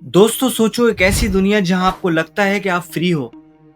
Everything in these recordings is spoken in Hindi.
दोस्तों सोचो एक ऐसी दुनिया जहां आपको लगता है कि आप फ्री हो।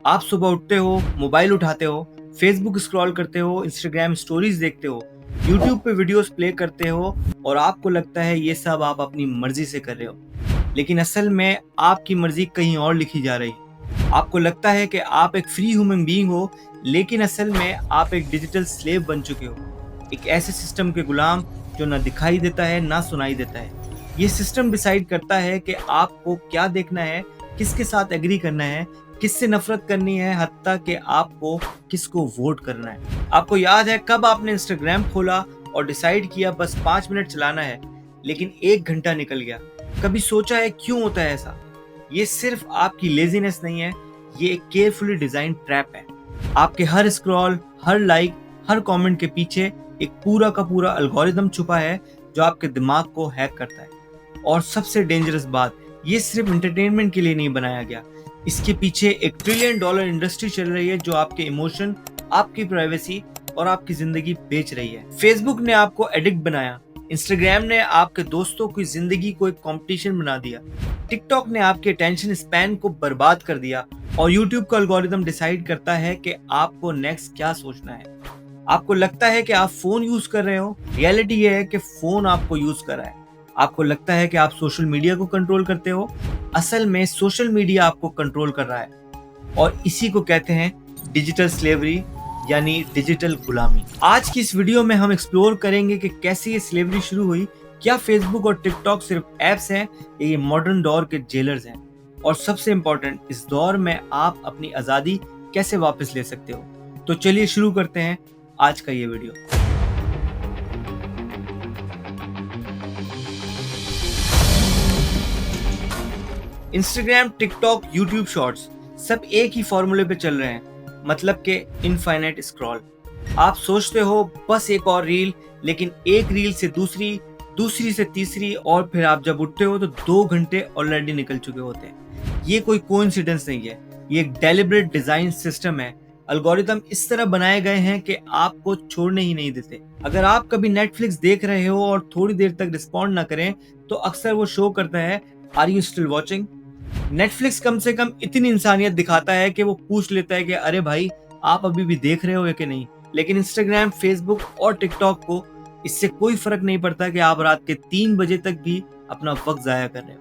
आप सुबह उठते हो, मोबाइल उठाते हो, फेसबुक स्क्रॉल करते हो, इंस्टाग्राम स्टोरीज देखते हो, यूट्यूब पे वीडियोस प्ले करते हो और आपको लगता है ये सब आप अपनी मर्जी से कर रहे हो। लेकिन असल में आपकी मर्जी कहीं और लिखी जा रही है। आपको लगता है कि आप एक फ्री ह्यूमन बीइंग हो, लेकिन असल में आप एक डिजिटल स्लेव बन चुके हो। एक ऐसे सिस्टम के गुलाम जो ना दिखाई देता है ना सुनाई देता है। ये सिस्टम डिसाइड करता है कि आपको क्या देखना है, किसके साथ एग्री करना है, किससे नफरत करनी है, हत्ता कि आपको किसको वोट करना है। आपको याद है कब आपने इंस्टाग्राम खोला और डिसाइड किया बस 5 मिनट चलाना है, लेकिन 1 घंटा निकल गया। कभी सोचा है क्यों होता है ऐसा? ये सिर्फ आपकी लेजीनेस नहीं है, ये एक केयरफुली डिजाइन ट्रैप है। आपके हर स्क्रॉल, हर लाइक, हर कमेंट के पीछे एक पूरा का पूरा एल्गोरिदम छुपा है जो आपके दिमाग को हैक करता है। और सबसे डेंजरस बात, ये सिर्फ एंटरटेनमेंट के लिए नहीं बनाया गया। इसके पीछे एक ट्रिलियन डॉलर इंडस्ट्री चल रही है जो आपके इमोशन, आपकी प्राइवेसी और आपकी जिंदगी बेच रही है। फेसबुक ने आपको एडिक्ट बनाया, इंस्टाग्राम ने आपके दोस्तों की जिंदगी को एक कंपटीशन बना दिया, टिकटॉक ने आपके अटेंशन स्पैन को बर्बाद कर दिया और यूट्यूब का एल्गोरिदम डिसाइड करता है कि आपको नेक्स्ट क्या सोचना है। आपको लगता है कि आप फोन यूज कर रहे हो, रियलिटी ये है कि फोन आपको यूज कर रहा है। आपको लगता है कि आप सोशल मीडिया को कंट्रोल करते हो, असल में सोशल मीडिया आपको कंट्रोल कर रहा है। और इसी को कहते हैं डिजिटल स्लेवरी, यानी डिजिटल गुलामी। आज की इस वीडियो में हम एक्सप्लोर करेंगे कि कैसे ये स्लेवरी शुरू हुई, क्या फेसबुक और टिकटॉक सिर्फ एप्स हैं या ये मॉडर्न दौर के जेलर्स हैं, और सबसे इंपॉर्टेंट, इस दौर में आप अपनी आजादी कैसे वापस ले सकते हो। तो चलिए शुरू करते हैं आज का ये video. Instagram, TikTok, YouTube shorts सब एक ही फॉर्मूले पे चल रहे हैं, मतलब के इनफाइनाइट स्क्रॉल। आप सोचते हो बस एक और रील, लेकिन एक रील से दूसरी, दूसरी से तीसरी, और फिर आप जब उठते हो तो 2 घंटे ऑलरेडी निकल चुके होते हैं। ये कोई कोइंसिडेंस नहीं है, ये एक डेलिब्रेट डिजाइन सिस्टम है। एल्गोरिदम इस तरह बनाए गए हैं कि आपको छोड़ने ही नहीं देते। अगर आप कभी नेटफ्लिक्स देख रहे हो और थोड़ी देर तक रिस्पॉन्ड ना करें, तो अक्सर वो शो करता है, are you still watching? Netflix कम से कम इतनी इंसानियत दिखाता है कि वो पूछ लेता है कि अरे भाई, आप अभी भी देख रहे हो या कि नहीं। लेकिन इंस्टाग्राम, फेसबुक और टिकटॉक को इससे कोई फर्क नहीं पड़ता कि आप रात के 3 बजे तक भी अपना वक्त जाया कर रहे हो।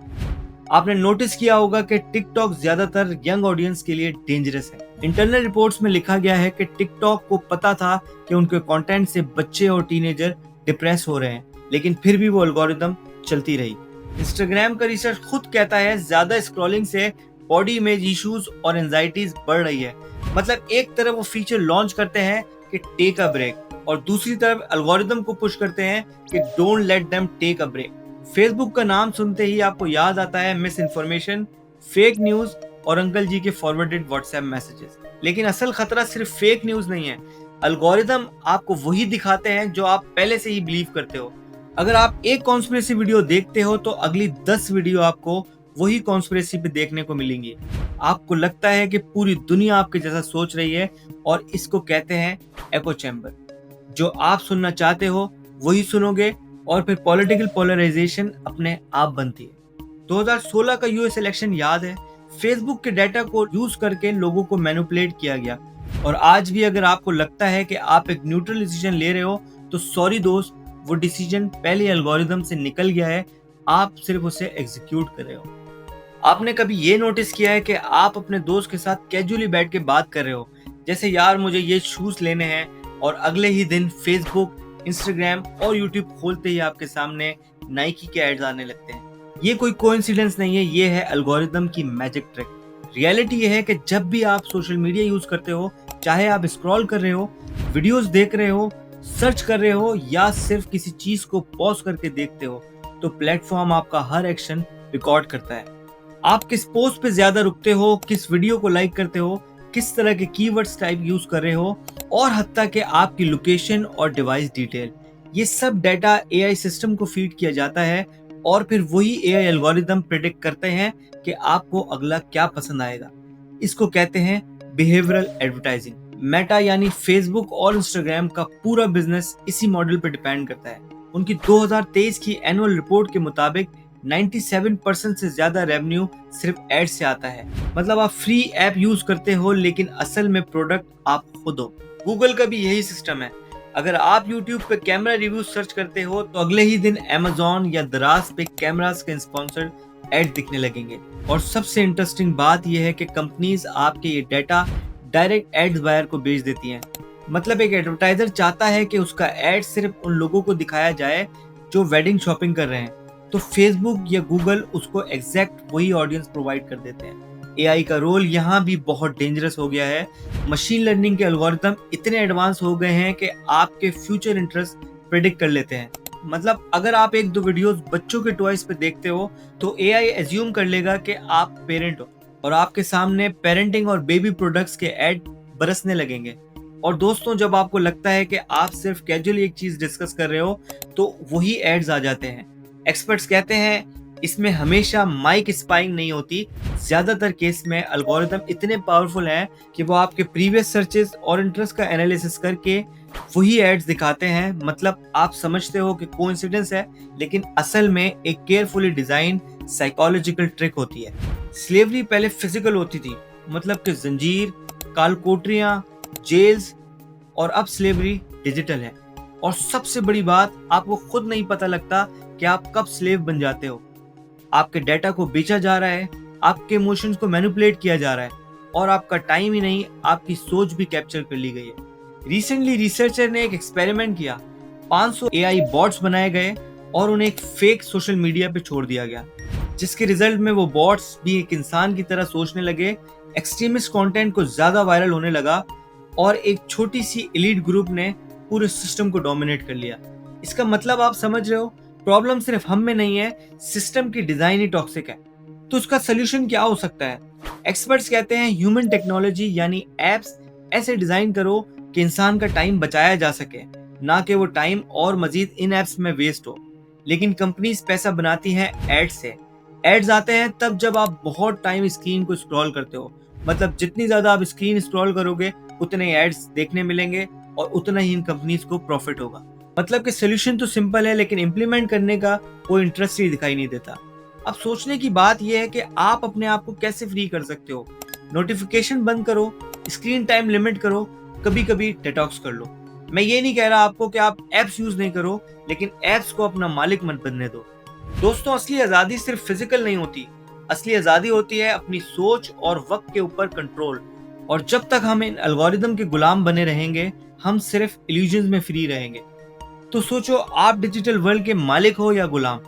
आपने नोटिस किया होगा कि टिकटॉक ज्यादातर यंग ऑडियंस के लिए डेंजरस है। इंटरनल रिपोर्ट्स में लिखा गया है कि टिकटॉक को पता था कि उनके कंटेंट से बच्चे और टीनेजर डिप्रेस हो रहे हैं, लेकिन फिर भी वो एल्गोरिदम चलती रही। इंस्टाग्राम का रिसर्च खुद कहता है ज्यादा स्क्रॉलिंग से बॉडी इमेज इश्यूज और एंजाइटीज बढ़ रही है। मतलब एक तरफ वो फीचर लॉन्च करते हैं कि टेक अ ब्रेक, और दूसरी तरफ एल्गोरिदम को पुश करते हैं कि don't let them take a break. Facebook का नाम सुनते ही आपको याद आता है मिस इन्फॉर्मेशन, फेक न्यूज और अंकल जी के फॉरवर्डेड व्हाट्सएप मैसेजेस। लेकिन असल खतरा सिर्फ फेक न्यूज नहीं है, एल्गोरिदम आपको वही दिखाते हैं जो आप पहले से ही बिलीव करते हो। अगर आप एक कॉन्स्पिरेसी वीडियो देखते हो तो अगली 10 वीडियो आपको वही कॉन्स्पिरेसी पे देखने को मिलेंगी। आपको लगता है कि पूरी दुनिया आपके जैसा सोच रही है, और इसको कहते हैं एको चैम्बर। जो आप सुनना चाहते हो वही सुनोगे, और फिर पॉलिटिकल पोलराइजेशन अपने आप बनती है। 2016 का यूएस इलेक्शन याद है? फेसबुक के डाटा को यूज करके लोगों को मैनिपुलेट किया गया। और आज भी अगर आपको लगता है कि आप एक न्यूट्रल डिसीजन ले रहे हो, तो सॉरी दोस्त, वो डिसीजन पहले एल्गोरिदम से निकल गया है, आप सिर्फ उसे एग्जीक्यूट कर रहे हो। आपने कभी ये नोटिस किया है कि आप अपने दोस्त के साथ कैजुअली बैठ के बात कर रहे हो, जैसे यार मुझे ये शूज लेने हैं, और अगले ही दिन फेसबुक, इंस्टाग्राम और यूट्यूब खोलते ही आपके सामने नाइकी के एड्स आने लगते हैं। ये कोई कोइंसिडेंस नहीं है, ये है एल्गोरिदम की मैजिक ट्रिक। रियलिटी ये है कि जब भी आप सोशल मीडिया यूज करते हो, चाहे आप स्क्रॉल कर रहे हो, वीडियोस देख रहे हो, सर्च कर रहे हो, या सिर्फ किसी चीज को पॉज करके देखते हो, तो प्लेटफॉर्म आपका हर एक्शन रिकॉर्ड करता है। आप किस पोस्ट पे ज्यादा रुकते हो, किस वीडियो को लाइक करते हो, किस तरह के कीवर्ड्स टाइप यूज कर रहे हो, और हत्ता कि आपकी लोकेशन और डिवाइस डिटेल, ये सब डाटा एआई सिस्टम को फीड किया जाता है, और फिर वही एआई एल्गोरिदम प्रेडिक्ट करते हैं कि आपको अगला क्या पसंद आएगा। इसको कहते हैं बिहेवियरल एडवर्टाइजिंग। मेटा यानी फेसबुक और इंस्टाग्राम का पूरा बिजनेस इसी मॉडल पर डिपेंड करता है। उनकी 2023 की एनुअल रिपोर्ट के मुताबिक 97% से ज्यादा रेवेन्यू सिर्फ एड से आता है। मतलब आप फ्री ऐप यूज करते हो लेकिन असल में प्रोडक्ट आप खुद हो। गूगल का भी यही सिस्टम है। अगर आप YouTube पे कैमरा रिव्यू सर्च करते हो तो अगले ही दिन Amazon या दराज पे कैमरास के स्पॉन्सर्ड एड दिखने लगेंगे। और सबसे इंटरेस्टिंग बात यह है कि कंपनीज आपके ये डाटा डायरेक्ट एड्स बायर को बेच देती हैं। मतलब एक एडवर्टाइजर चाहता है कि उसका एड सिर्फ उन लोगों को दिखाया जाए जो वेडिंग शॉपिंग कर रहे हैं, तो फेसबुक या गूगल उसको एग्जैक्ट वही ऑडियंस प्रोवाइड कर देते हैं। एआई का रोल यहाँ भी बहुत डेंजरस हो गया है। मशीन लर्निंग के एल्गोरिथम इतने एडवांस हो गए हैं कि आपके फ्यूचर इंटरेस्ट प्रेडिक्ट कर लेते हैं। मतलब अगर आप एक दो वीडियोस बच्चों के टॉयज पे देखते हो तो एआई एज्यूम कर लेगा कि आप पेरेंट हो और आपके सामने पेरेंटिंग और बेबी प्रोडक्ट्स के ऐड बरसने लगेंगे। और दोस्तों, जब आपको लगता है कि आप सिर्फ कैजुअली एक चीज डिस्कस कर रहे हो तो वही एड्स आ जाते हैं। एक्सपर्ट्स कहते हैं इसमें हमेशा माइक स्पाइंग नहीं होती। ज्यादातर केस में एल्गोरिथम इतने पावरफुल हैं कि वो आपके प्रीवियस सर्चेस और इंटरेस्ट का एनालिसिस करके वही एड्स दिखाते हैं। मतलब आप समझते हो कि कोइंसिडेंस है, लेकिन असल में एक केयरफुली डिजाइन साइकोलॉजिकल ट्रिक होती है। स्लेवरी पहले फिजिकल होती थी, मतलब कि जंजीर, कालकोठरियां, जेल्स, और अब स्लेवरी डिजिटल है। और सबसे बड़ी बात, आपको खुद नहीं पता लगता कि आप कब स्लेव बन जाते हो। आपके डाटा को बेचा जा रहा है, आपके इमोशंस को मैनिपुलेट किया जा रहा है और आपका टाइम ही नहीं, आपकी सोच भी कैप्चर कर ली गई है। रिसेंटली रिसर्चर ने एक एक्सपेरिमेंट किया। 500 एआई बॉट्स बनाए गए और उन्हें एक फेक सोशल मीडिया पे छोड़ दिया गया, जिसके रिजल्ट में वो बॉट्स भी एक इंसान की तरह सोचने लगे। एक्सट्रीमिस्ट कंटेंट को ज्यादा वायरल होने लगा और एक छोटी सी एलीट ग्रुप ने पूरे सिस्टम को डोमिनेट कर लिया। इसका मतलब आप समझ रहे हो, प्रॉब्लम सिर्फ हम में नहीं है, सिस्टम की डिजाइन ही टॉक्सिक है। तो उसका सोल्यूशन क्या हो सकता है? एक्सपर्ट्स कहते हैं ह्यूमन टेक्नोलॉजी यानी एप्स ऐसे डिजाइन करो कि इंसान का टाइम बचाया जा सके, ना कि वो टाइम और मजीद इन एप्स में वेस्ट हो। लेकिन कंपनीज पैसा बनाती हैं एड से। एड्स आते हैं तब जब आप बहुत टाइम स्क्रीन को स्क्रॉल करते हो। मतलब जितनी ज्यादा आप स्क्रीन स्क्रॉल करोगे उतने एड्स देखने मिलेंगे और उतना ही इन कंपनीज को प्रॉफिट होगा। मतलब कि सोल्यूशन तो सिंपल है, लेकिन इम्प्लीमेंट करने का कोई इंटरेस्ट ही दिखाई नहीं देता। अब सोचने की बात यह है कि आप अपने आप को कैसे फ्री कर सकते हो। नोटिफिकेशन बंद करो, स्क्रीन टाइम लिमिट करो, कभी कभी डिटॉक्स कर लो। मैं ये नहीं कह रहा आपको कि आप एप्स यूज नहीं करो, लेकिन एप्स को अपना मालिक मत बनने दो। दोस्तों, असली आजादी सिर्फ फिजिकल नहीं होती, असली आजादी होती है अपनी सोच और वक्त के ऊपर कंट्रोल। और जब तक हम इन एल्गोरिदम के गुलाम बने रहेंगे, हम सिर्फ इल्यूजन्स में फ्री रहेंगे। तो सोचो, आप डिजिटल वर्ल्ड के मालिक हो या गुलाम?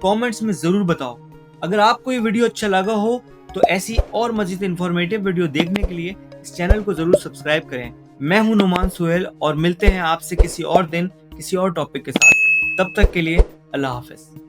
कमेंट्स में जरूर बताओ। अगर आपको ये वीडियो अच्छा लगा हो तो ऐसी और मजीद इंफॉर्मेटिव वीडियो देखने के लिए इस चैनल को जरूर सब्सक्राइब करें। मैं हूं नुमान सुहेल और मिलते हैं आपसे किसी और दिन किसी और टॉपिक के साथ। तब तक के लिए अल्लाह हाफिज।